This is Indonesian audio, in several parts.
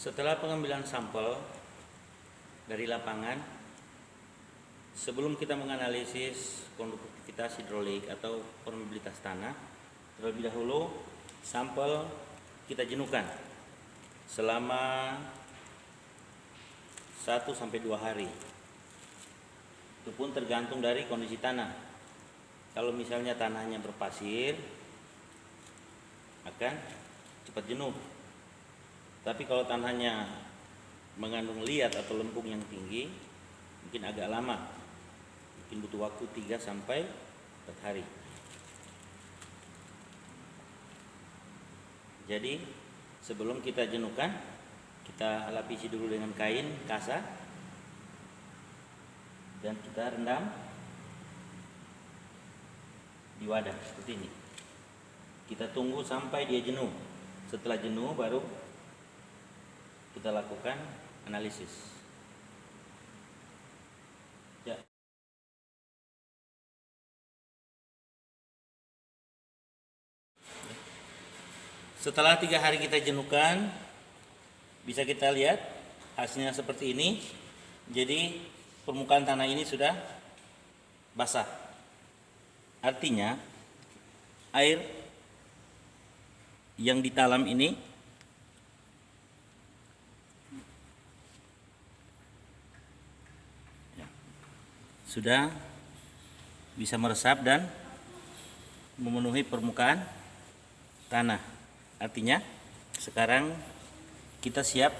Setelah pengambilan sampel dari lapangan, sebelum kita menganalisis konduktivitas hidrolik atau permeabilitas tanah, terlebih dahulu sampel kita jenuhkan selama 1-2 hari. Itu pun tergantung dari kondisi tanah. Kalau misalnya tanahnya berpasir, akan cepat jenuh. Tapi kalau tanahnya mengandung liat atau lempung yang tinggi, mungkin agak lama, mungkin butuh waktu 3-4 hari. Jadi sebelum kita jenuhkan, kita lapisi dulu dengan kain kasa dan kita rendam di wadah seperti ini. Kita tunggu sampai dia jenuh. Setelah jenuh baru kita lakukan analisis. Ya. Setelah 3 hari kita jenuhkan, bisa kita lihat hasilnya seperti ini. Jadi permukaan tanah ini sudah basah. Artinya air yang ditalam ini sudah bisa meresap dan memenuhi permukaan tanah. Artinya sekarang kita siap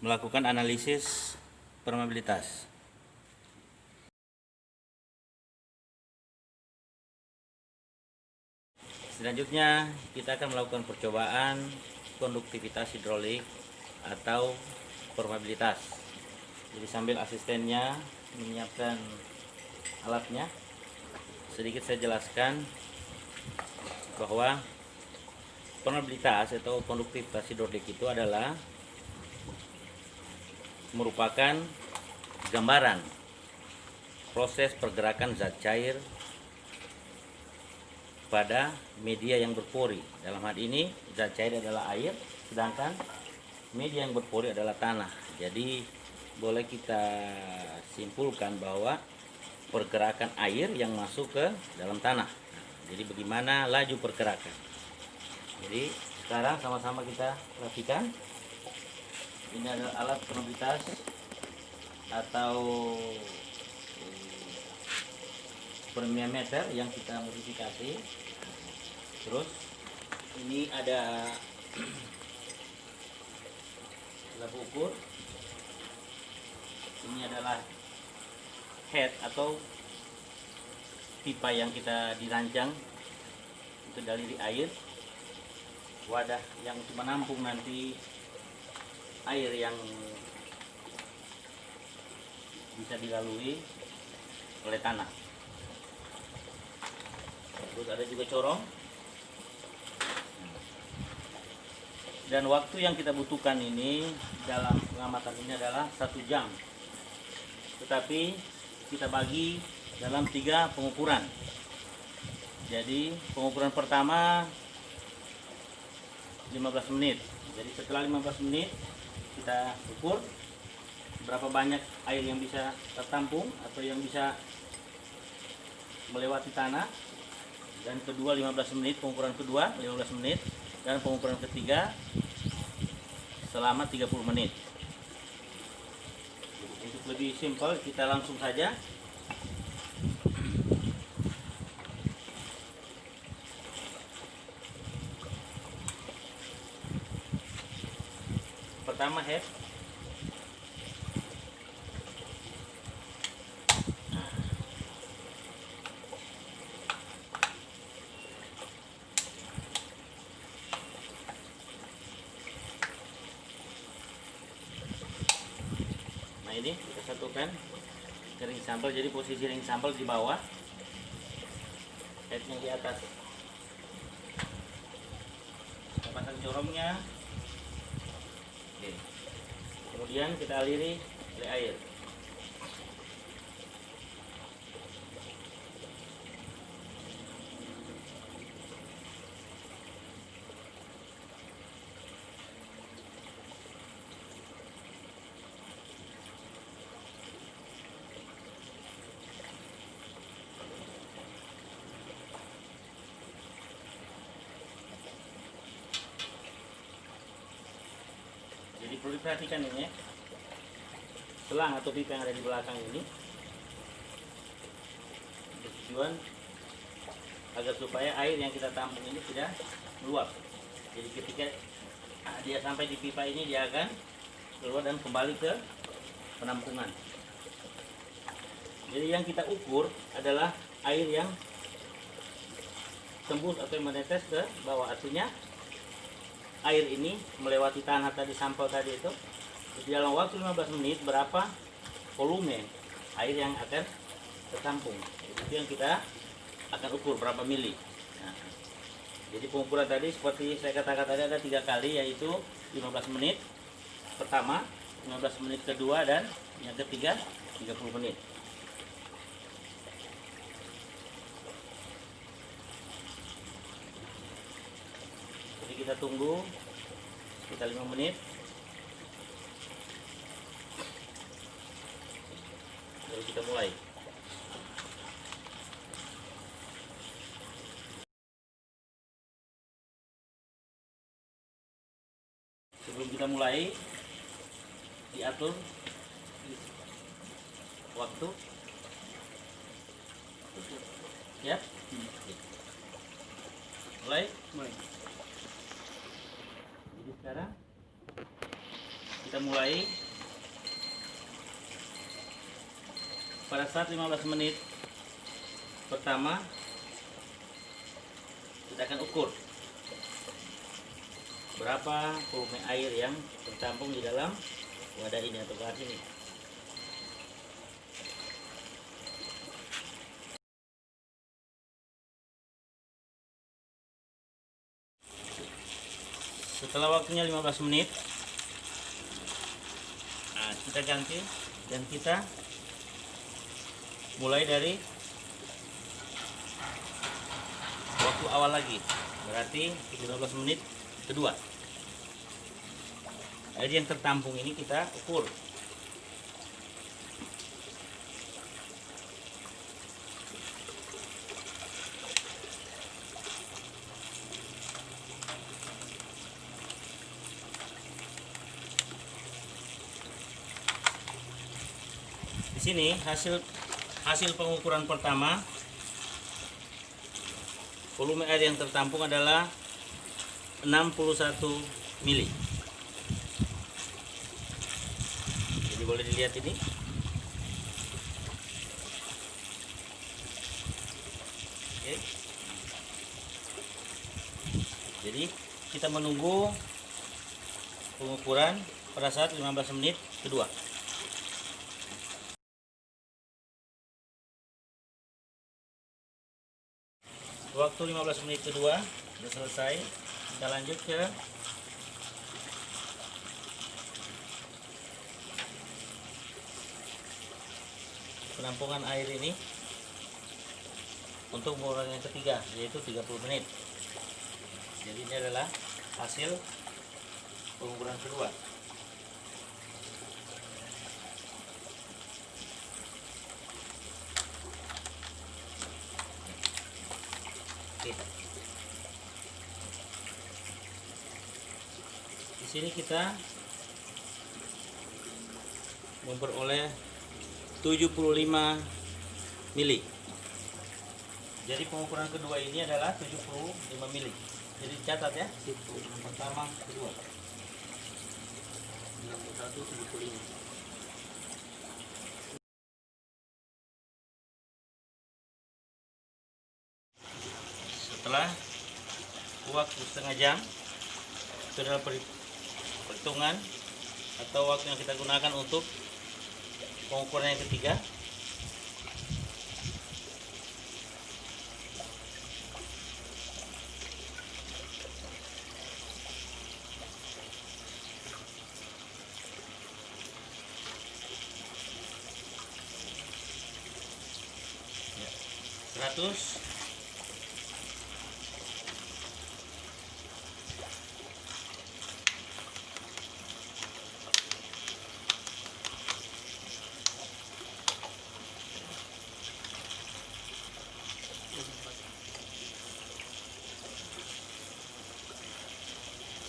melakukan analisis permeabilitas. Selanjutnya kita akan melakukan percobaan konduktivitas hidrolik atau permeabilitas. Jadi sambil asistennya menyiapkan alatnya, sedikit saya jelaskan bahwa permeabilitas atau konduktivitas hidrolik itu adalah merupakan gambaran proses pergerakan zat cair pada media yang berpori. Dalam hal ini zat cair adalah air, sedangkan media yang berpori adalah tanah. Jadi boleh kita simpulkan bahwa pergerakan air yang masuk ke dalam tanah. Jadi bagaimana laju pergerakan. Jadi sekarang sama-sama kita perhatikan. Ini adalah alat permeabilitas atau permeameter yang kita modifikasi. Terus ini ada lampu ukur. Ini adalah head atau pipa yang kita dirancang untuk daliri air, wadah yang menampung nanti air yang bisa dilalui oleh tanah. Terus ada juga corong. Dan waktu yang kita butuhkan ini dalam pengamatan ini adalah 1 jam. Tetapi kita bagi dalam 3 pengukuran. Jadi pengukuran pertama 15 menit. Jadi setelah 15 menit kita ukur berapa banyak air yang bisa tertampung atau yang bisa melewati tanah. Dan kedua 15 menit, pengukuran kedua 15 menit, dan pengukuran ketiga selama 30 menit. Untuk lebih simpel kita langsung saja. Pertama head. Ini kita satukan ke ring sampel, jadi posisi ring sampel di bawah, headnya di atas. Kita pasang corongnya. Oke. Kemudian kita aliri oleh air. perhatikan ini ya, selang atau pipa yang ada di belakang ini tujuan agar supaya air yang kita tampung ini tidak meluap. Jadi ketika dia sampai di pipa ini, dia akan keluar dan kembali ke penampungan. Jadi yang kita ukur adalah air yang tembus atau menetes ke bawah. Artinya air ini melewati tanah tadi, sampel tadi itu, di dalam waktu 15 menit berapa volume air yang akan tertampung. Itu yang kita akan ukur, berapa mili. Nah, jadi pengukuran tadi seperti saya katakan tadi ada 3 kali, yaitu 15 menit pertama, 15 menit kedua, dan yang ketiga 30 menit. Jadi kita tunggu sekitar 5 menit. Lalu kita mulai. Sebelum kita mulai, diatur waktu. Siap? Mulai? Mulai. Jadi sekarang kita mulai. Pada saat 15 menit pertama kita akan ukur berapa volume air yang tertampung di dalam wadah ini atau gelas ini. Setelah waktunya 15 menit, nah, kita ganti dan kita mulai dari waktu awal lagi, berarti 15 menit kedua. Air yang tertampung ini kita ukur. Di sini hasil pengukuran pertama, volume air yang tertampung adalah 61 mili. Jadi boleh dilihat ini. Oke. Jadi kita menunggu pengukuran pada saat 15 menit kedua. Waktu 15 menit kedua sudah selesai. Kita lanjut ke penampungan air ini untuk pengukuran yang ketiga, yaitu 30 menit. Jadi ini adalah hasil pengukuran kedua. Oke. Di sini kita memperoleh 75 mili. Jadi pengukuran kedua ini adalah 75 mili. Jadi catat ya, pertama, kedua. 61, 75. Setelah waktu setengah jam, itu adalah perhitungan atau waktu yang kita gunakan untuk pengukuran yang ketiga. Ya, 100.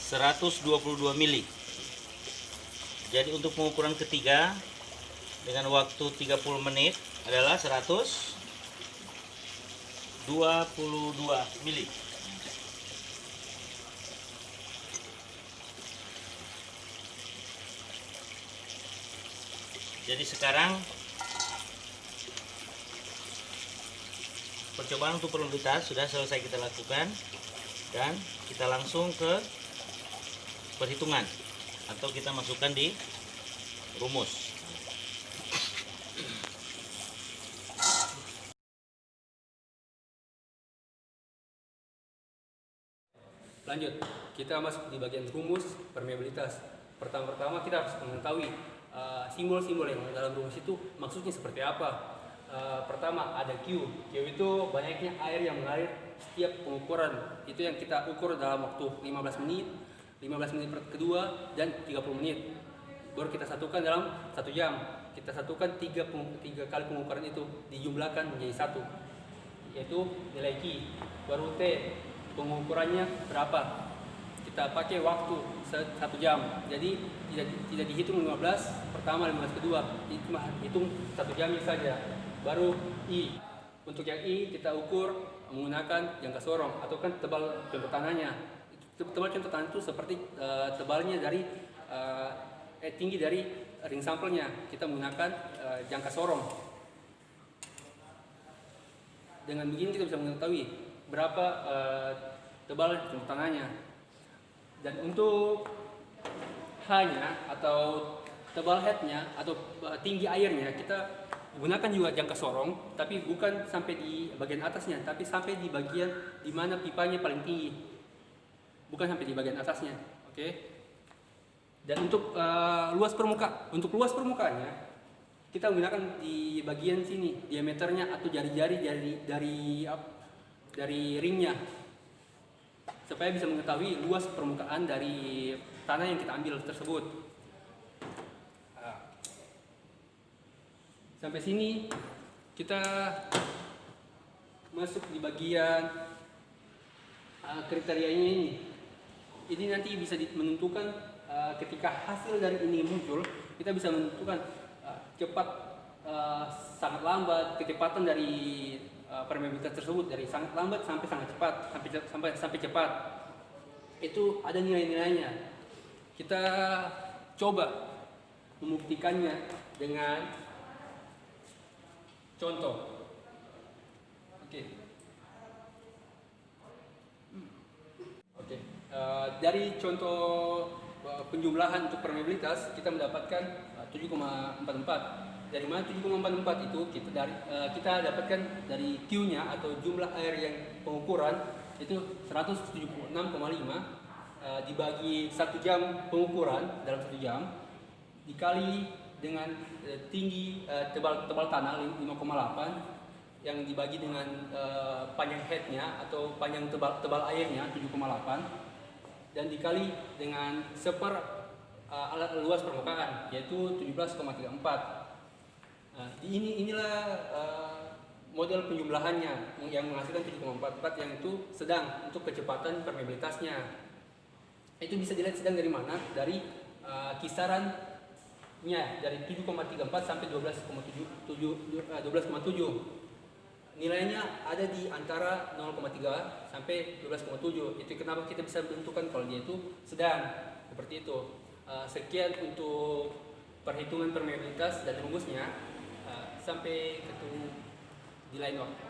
122 mili. Jadi untuk pengukuran ketiga dengan waktu 30 menit adalah 122 mili. Jadi sekarang percobaan untuk perluitas sudah selesai kita lakukan, dan kita langsung ke perhitungan atau kita masukkan di rumus. Lanjut, kita masuk di bagian rumus permeabilitas. Pertama-tama kita harus mengetahui simbol-simbol yang dalam rumus itu maksudnya seperti apa. Pertama ada Q. Q itu banyaknya air yang mengalir setiap pengukuran. Itu yang kita ukur dalam waktu 15 menit, 15 menit kedua, dan 30 menit. Baru kita satukan dalam 1 jam. Kita satukan 3 kali pengukuran itu dijumlahkan menjadi 1, yaitu nilai Q. Baru T, pengukurannya berapa. Kita pakai waktu 1 jam. Jadi tidak dihitung 15 pertama, 15 kedua. Cuma hitung 1 jamnya saja. Baru I. Untuk yang I kita ukur menggunakan jangka sorong atau kan tebal contoh tanahnya. Tebal contoh tanah itu seperti tebalnya dari tinggi dari ring sampelnya. Kita menggunakan jangka sorong. Dengan begini kita bisa mengetahui berapa tebal contoh tanahnya. Dan untuk H-nya atau tebal headnya atau tinggi airnya kita gunakan juga jangka sorong, tapi bukan sampai di bagian atasnya, tapi sampai di bagian di mana pipanya paling tinggi, bukan sampai di bagian atasnya. Oke. Dan untuk luas permukaannya kita gunakan di bagian sini diameternya atau jari-jari dari ringnya, supaya bisa mengetahui luas permukaan dari tanah yang kita ambil tersebut. Sampai sini kita masuk di bagian kriterianya ini. Ini nanti bisa menentukan ketika hasil dari ini muncul, kita bisa menentukan cepat, sangat lambat, kecepatan dari permeabilitas tersebut, dari sangat lambat sampai sangat cepat, sampai cepat. Itu ada nilai-nilainya. Kita coba membuktikannya dengan contoh. Oke. Dari contoh penjumlahan untuk permeabilitas kita mendapatkan 7,44. Dari mana 7,44 itu kita dapatkan dari Q-nya atau jumlah air yang pengukuran itu 176,5 dibagi 1 jam pengukuran dalam 1 jam dikali dengan tinggi tebal tanah 5,8 yang dibagi dengan panjang headnya atau panjang tebal airnya 7,8 dan dikali dengan alat luas permukaan yaitu 17,34. Inilah model penjumlahannya yang menghasilkan 7,44 yang itu sedang untuk kecepatan permeabilitasnya. Itu bisa dilihat sedang dari mana? Dari kisarannya dari 7,34 sampai 12,7. Nilainya ada di antara 0,3 sampai 12,7. Itu kenapa kita bisa menentukan kalau dia itu sedang seperti itu. Sekian untuk perhitungan permeabilitas dan rumusnya. Sampai ketemu di lain waktu.